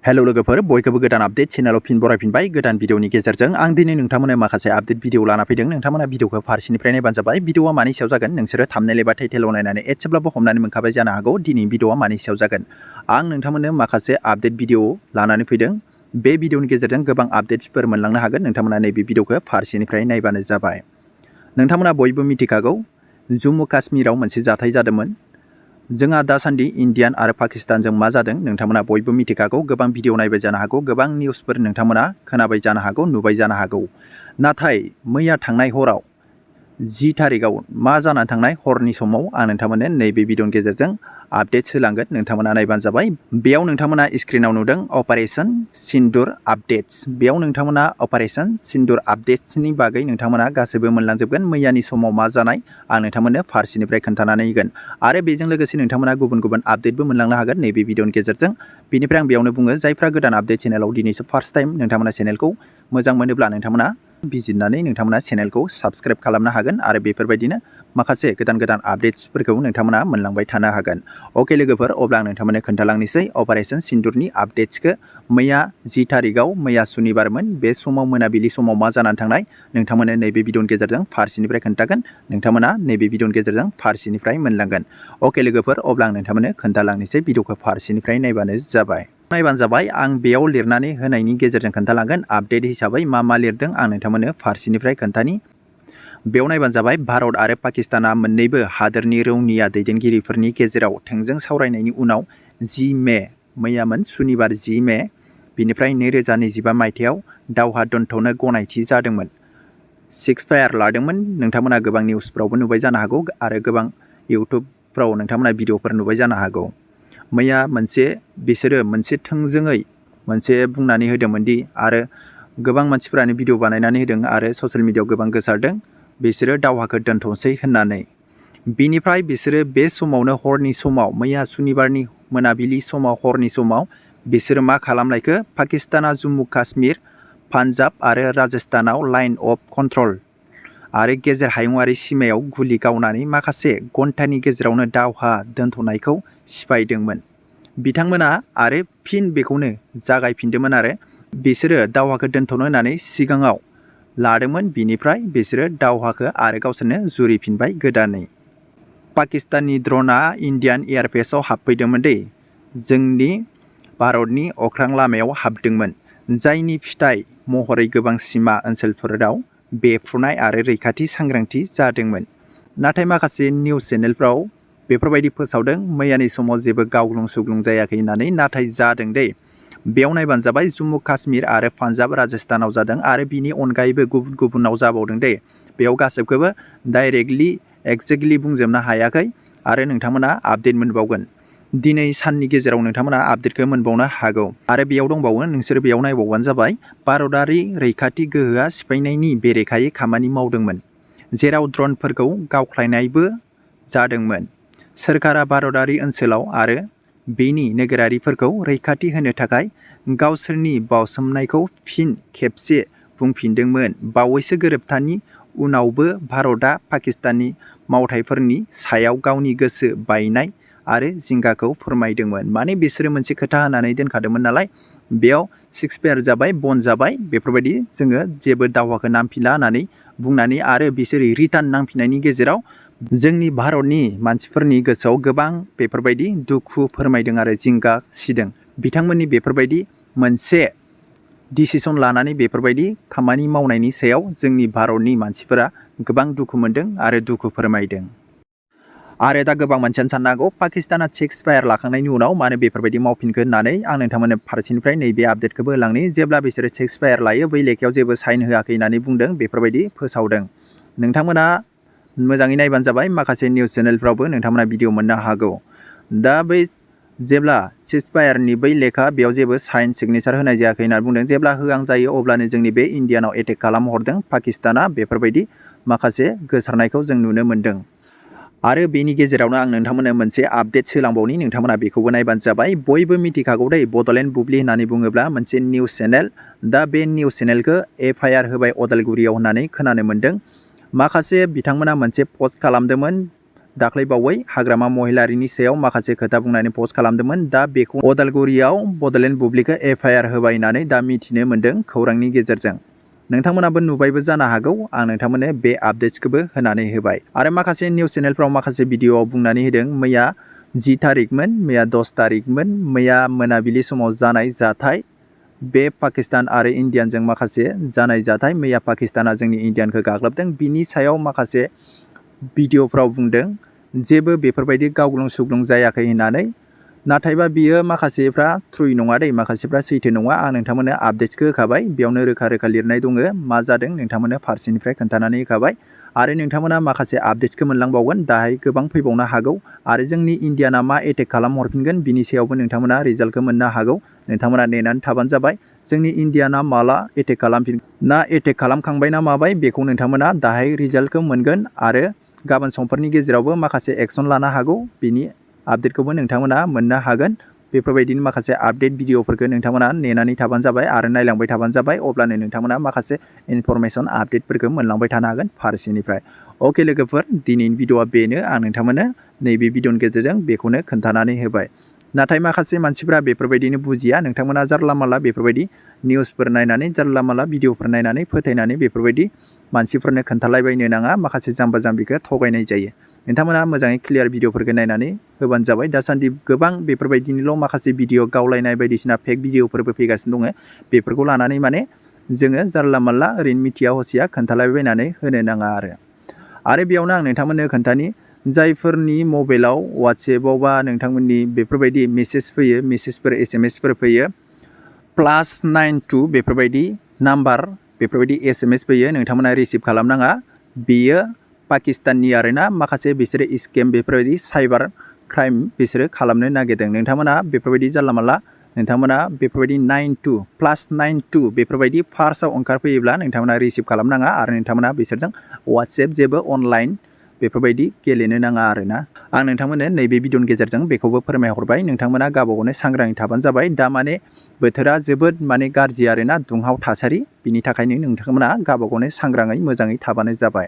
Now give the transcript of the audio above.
Hello लोगोफोर बयखौबो गोदान आपडेट चेनेलाव फिन बरायफिनबाय गोदान भिडिअनि गेजेरजों आं दिनै नोंथांमोननो माखासे आपडेट भिडिअ लाना फैदों। नोंथांमोना भिडिअखौ फारसेनिफ्राय नायबानो जाबाय। भिडिअआ मानि सायाव जागोन नोंसोरो थाम्बनेल एबा टाइटेलाव नायनानै एसेब्लाबो हमनानै मोनखाबाय जानो हागौ दिनै भिडिअआ मानि सायाव जागोन। आं नोंथांमोननो माखासे आपडेट भिडिअ लानानै फैदों। बे भिडिअनि गेजेरजों गोबां आपडेट्सफोर मोनलांनो हागोन। नोंथांमोना नैबे भिडिअखौ फारसेनिफ्राय नायबानो जाबाय। नोंथांमोना बयबो मिथिखागौ जम्मु काश्मीराव मोनसे जाथाय जादोंमोन। जोंहा दासान्दि इन्डियान आरो पाकिस्तानजों मा जादों नोंथांमोना बयबो मिथिखागौ। गोबां भिडिअ नायबाय जानो हागौ, गोबां निउसफोर नोंथांमोना खोनाबाय जानो हागौ, नुबाय जानो हागौ। नाथाय मैया थांनाय हराव 10 तारिखआव मा जानानै थांनाय हरनि समाव आं नोंथांमोननो नैबे भिडिअनि गेजेरजों आपडेट होलांगोन। नोंथांमोना नायबानो जाबाय। बेयाव नोंथांमोना स्क्रिनाव नुदों अपारेशन सिन्दुर आपडेट्स। बेयाव नोंथांमोना अपारेशन सिन्दुर आपडेट्सनि बागै नोंथांमोना गासैबो मोनलांजोबगोन। मैयानि समाव मा जानाय आं नोंथांमोननो फारसेनिफ्राय खोन्थानानै होगोन आरो बेजों लोगोसे नोंथांमोना गुबुन गुबुन आपडेटबो मोनलांनो हागोन नैबे भिडिअनि गेजेरजों। बेनिफ्राय आं बेयावनो बुङो जायफ्रा गोदान आपडेट चेनेलाव दिनैसो फार्स्ट टाइम नोंथांमोना चेनेलखौ मोजां मोनोब्ला नोंथांमोना बिजिरनानै नोंथांमोना चेनेलखौ साबस्क्राइब खालामनो हागोन आरो बेफोरबायदिनो माखासे गोदान गोदान आपडेट्सफोरखौ नोंथांमोना मोनलांबाय थानो हागोन। अके लोगोफोर, अब्ला आं नोंथांमोननो खोन्थालांनोसै अपारेशन सिन्दुरनि आपडेट्सखौ। मैया 10 तारिखआव मैया सुनिबारमोन। बे समाव मोनाबिलि समाव मा जानानै थांनाय नोंथांमोननो नैबे भिडिअनि गेजेरजों फारसेनिफ्राय खोन्थागोन। नोंथांमोना नैबे भिडिअनि गेजेरजों फारसेनिफ्राय मोनलांगोन। अके लोगोफोर, अब्ला आं नोंथांमोननो खोन्थालांनोसै भिडिअखौ फारसेनिफ्राय नायबानो जाबाय। नायबानो जाबाय। आं बेयाव लिरनानै होनायनि गेजेरजों खोन्थालांगोन आपडेट हिसाबै मा लिरदों आं नोंथांमोननो फारसेनिफ्राय खोन्थानि। बेयाव नायबानो जाबाय। भारत आरो पाकिस्ताना मोन्नैबो हादोरनि रौनिया दैदेनगिरिफोरनि गेजेराव थोंजों सावरायनायनि उनाव 10 मे मैयामोन सुनिबार 10 मे बिनिफ्राय 2025 मायथाइयाव दावहा दोनथ'नो गनायथि जादोंमोन। सिक्सफायार लादोंमोन। नोंथांमोना गोबां निउसफ्रावबो नुबाय जानो हागौ आरो गोबां इउटुबफ्राव नोंथांमोना भिडिअफोर नुबाय जानो हागौ। मैया बिसोरो मोनसे थोंजोङै मोनसे बुंनानै होदोंमोन दि आरो गोबां मानसिफोरानो भिडिअ बानायनानै होदों आरो ससियेल मिडियायाव गोबां गोसारदों बिसोरो दावहाखौ दोनथ'सै होननानै। बिनिफ्राय बिसोरो बे समावनो हरनि समाव मैया सुनिबारनि मोनाबिलि समाव हरनि समाव बिसोरो मा खालामनायखो पाकिस्ताना जम्मु काश्मीर, पान्जाब आरो राजस्थानाव लाइन अफ कन्ट्रल आरो गेजेर हायुंआरि सीमायाव गुलि गावनानै माखासे घन्टानि गेजेरावनो दावहा दोनथ'नायखौ सिफायदोंमोन। बिथांमोना आरो फिन बेखौनो जागायफिनदोंमोन आरो बिसोरो दावहाखौ दोनथ'नो होननानै सिगाङाव लादोंमोन। बिनिफ्राय बिसोरो दावहाखौ आरो गावसोरनो जुरिफिनबाय गोदानै। पाकिस्ताननि ड्र'नआ इन्डियान एयारबेसआव हाबफैदोंमोन दै। जोंनि भारतनि अख्रां लामायाव हाबदोंमोन, जायनि फिथाइ महरै गोबां सिमा ओनसोलफोराव बेफ्रुनाय आरो रैखाथि सांग्रांथि जादोंमोन। नाथाय माखासे निउस चेनेलफ्राव बेफोरबायदि फोसावदों मैयानि समाव जेबो गावग्लुं सुग्लुं जायाखै होननानै, नाथाय जादों दै। बेयाव नायबानो जाबाय जम्मु काश्मीर आरो पान्जाब राजस्थानाव जादों आरो बिनि अनगायैबो गुबुन गुबुनाव जाबावदों दै। बेयाव गासैखौबो डाइरेक्टलि एक्जेक्टलि बुंजोबनो हायाखै आरो नोंथांमोना आपडेट मोनबावगोन। दिनै साननि गेजेराव नोंथांमोना आपडेटखौ मोनबावनो हागौ आरो बेयाव दंबावो नोंसोर बेयाव नायबावबानो जाबाय। भारतारि रैखाथि गोहोआ सिफायनायनि बेरेखायै खामानि मावदोंमोन, जेराव ड्र'नफोरखौ गावख्लायनायबो जादोंमोन। सोरखारा भारतारि ओनसोलाव आरो बेनि नोगोरारिफोरखौ रैखाथि होनो थाखाय गावसोरनि बावसोमनायखौ फिन खेबसे बुंफिनदोंमोन। बावैसो गोरोबथानि उनावबो भारतआ पाकिस्ताननि मावथायफोरनि सायाव गावनि गोसो बायनाय आरो जिंगाखौ फोरमायदोंमोन। माने बिसोरो मोनसे खोथा होनानै दोनखादोंमोन नालाय, बेयाव सिक्सफायार जाबाय, बन्द जाबाय, बेफोरबायदि जोङो जेबो दावहाखौ नांफिनला होननानै बुंनानै आरो बिसोरो रिटार्न नांफिननायनि गेजेराव जोंनि भारतनि मानसिफोरनि गोसोआव गोबां बेफोरबायदि दुखु फोरमायदों आरो जिंगा सिदों। बिथांमोननि बेफोरबायदि मोनसे डिसिसन लानानै बेफोरबायदि खामानि मावनायनि सायाव जोंनि भारतनि मानसिफोरा गोबां दुखु मोनदों आरो दुखु फोरमायदों। आरो दा गोबां मानसियानो साननो हागौ पाकिस्ताना सिक्सफायार लाखांनायनि उनाव मानो बेफोरबायदि मावफिनखो होननानै। आं नोंथांमोननो फारसेनिफ्राय नैबे आपडेटखौबो होलांनि। जेब्ला बिसोरो सिक्सफायार लायो बै लेखायाव जेबो साइन होआखै होननानै बुंदों, बेफोरबायदि फोसावदों। नोंथांमोना मोजाङै नायबानो जाबाय। माखासे निउस चेनेलफ्रावबो नोंथांमोना भिडिअ मोननो हागौ। दा बै जेब्ला सिक्सफायारनि बै लेखा बेयाव जेबो साइन सिगनेचार होनाय जायाखै होनना बुंदों। जेब्ला होआं जायो अब्लानो जोंनि बे इन्डियानाव एटेक खालामहरदों पाकिस्ताना। बेफोरबायदि माखासे गोसारनायखौ जों नुनो मोन्दों। आरो बेनि गेजेरावनो आं नोंथांमोननो मोनसे आपडेट होलांबावनि, नोंथांमोना बेखौबो नायबानो जाबाय। बयबो मिथिखागौ दै बड'लेण्ड बुब्लि होननानै बुङोब्ला मोनसे निउस चेनेल। दा बे निउस चेनेलखौ FIR होबाय अदालगुरियाव होननानै खोनानो मोन्दों। माखासे बिथांमोना मोनसे पस्ट खालामदोंमोन दाख्लैबावै हाग्रामा महिलारिनि सायाव माखासे खोथा बुंनानै पस्ट खालामदोंमोन। दा बेखौ अदालगुरियाव बड'लेण्ड बुब्लिखौ FIR होबाय होननानै दा मिथिनो मोन्दों खौरांनि गेजेरजों। नोंथांमोनाबो नुबायबो जानो हागौ। आं नोंथांमोननो बे आपडेट्सखौबो होनानै होबाय। आरो माखासे निउस चेनेलफ्राव माखासे भिडिअ'आव बुंनानै होदों मैया 10 तारिखमोन, मैया 10 तारिखमोन, मैया मोनाबिलि समाव जानाय जाथाय। बे पाकिस्तान आरो इण्डियानजों माखासे जानाय जाथाय। मैया पाकिस्ताना जोंनि इण्डियानखौ गाग्लोबदों। बिनि सायाव माखासे भिडिअ'फ्राव बुंदों जेबो बेफोरबायदि गावग्लुं सुग्लुं जायाखै होननानै। नाथायबा बियो माखासेफ्रा ट्रुय नङा दै, माखासेफ्रा सैथो नङा। आं नोंथांमोननो आपडेट्सखौ होखाबाय। बेयावनो रोखा रोखा लिरनाय दङ मा जादों नोंथांमोननो फारसेनिफ्राय खोन्थानानै होखाबाय। आरो नोंथांमोना माखासे आपडेट्सखौ मोनलांबावगोन। दाहाय गोबां फैबावनो हागौ। आरो जोंनि इण्डियाना मा एटेक खालामहरफिनगोन बिनि सायावबो नोंथांमोना रिजाल्टखौ मोननो हागौ। नोंथांमोना नेनानै थाबानो जाबाय। जोंनि इण्डियाना माला एटेक खालामफिनगोन ना एटेक खालामखांबाय ना माबाय बेखौ नोंथांमोना दाहाय रिजाल्टखौ मोनगोन। आरो गाबोन समफोरनि गेजेरावबो माखासे एक्सन लानो हागौ। बिनि आपडेटखौबो नोंथांमोना मोननो हागोन। बेफोरबायदिनो माखासे आपडेट भिडिअ'फोरखौ नोंथांमोना नेनानै थाबानो जाबाय आरो नायलांबाय थाबानो जाबाय। अब्लानो नोंथांमोना माखासे इनफरमेसन आपडेटफोरखौ मोनलांबाय थानो हागोन फारसेनिफ्राय। अके लोगोफोर, दिनैनि भिडिअ'आ बेनो। आं नोंथांमोननो नैबे भिडिअ'नि गेजेरजों बेखौनो खोन्थानानै होबाय। नाथाय माखासे मानसिफ्रा बेफोरबायदिनो बुजिया। नोंथांमोना जानला मानला बेफोरबायदि निउसफोर नायनानै, जानला मानला भिडिअ'फोर नायनानै फोथायनानै बेफोरबायदि मानसिफोरनो खोन्थालायबायनो नाङा। माखासे जाम्बा जाम्बिखौ थगायनाय जायो। नोंथांमोना मोजाङै क्लियार भिडिअ'फोरखौ नायनानै होबानो जाबाय। दासान्दि गोबां बेफोरबायदिनिल' माखासे भिडिअ' गावलायनाय बायदिसिना फेक भिडिअ'फोरबो फैगासिनो दङ। बेफोरखौ लानानै माने जोङो जानला मानला ओरैनो मिथिया हसिया खोन्थालायबायनानै होनो नाङा आरो बेयावनो आं नोंथांमोननो खोन्थानि जायफोरनि मबाइलाव वाट्सएपआव बा नोंथांमोननि बेफोरबायदि मेसेज फैयो, मेसेजफोर SMS फैयो +92 बेफोरबायदि नाम्बार, बेफोरबायदि SMS फैयो, नोंथांमोना रिसिभ खालामनाङा। बेयो पाकिस्ताननि आरोना। माखासे बिसोरो स्केम बेफोरबायदि साइबार क्राइम बिसोरो खालामनो नागिरदों। नोंथांमोना बेफोरबायदि जानला मानला नोंथांमोना बेफोरबायदि +92 बेफोरबायदि फार्स्टआव ओंखारफैयोब्ला नोंथांमोना रिसिभ खालामनाङा। आरो नोंथांमोना बिसोरजों वाट्सएप जेबो अनलाइन बेफोरबायदि गेलेनो नाङा आरोना। आं नोंथांमोननो नैबे भिडिअ'नि गेजेरजों बेखौबो फोरमायहरबाय। नोंथांमोना गावबा गावनो सांग्राङै थाबानो जाबाय। दा माने बोथोरा जोबोद माने गाज्रि आरोना, दुंहाव थासारि। बिनि थाखायनो नोंथांमोना गावबा गावनो सांग्राङै मोजाङै थाबानो जाबाय।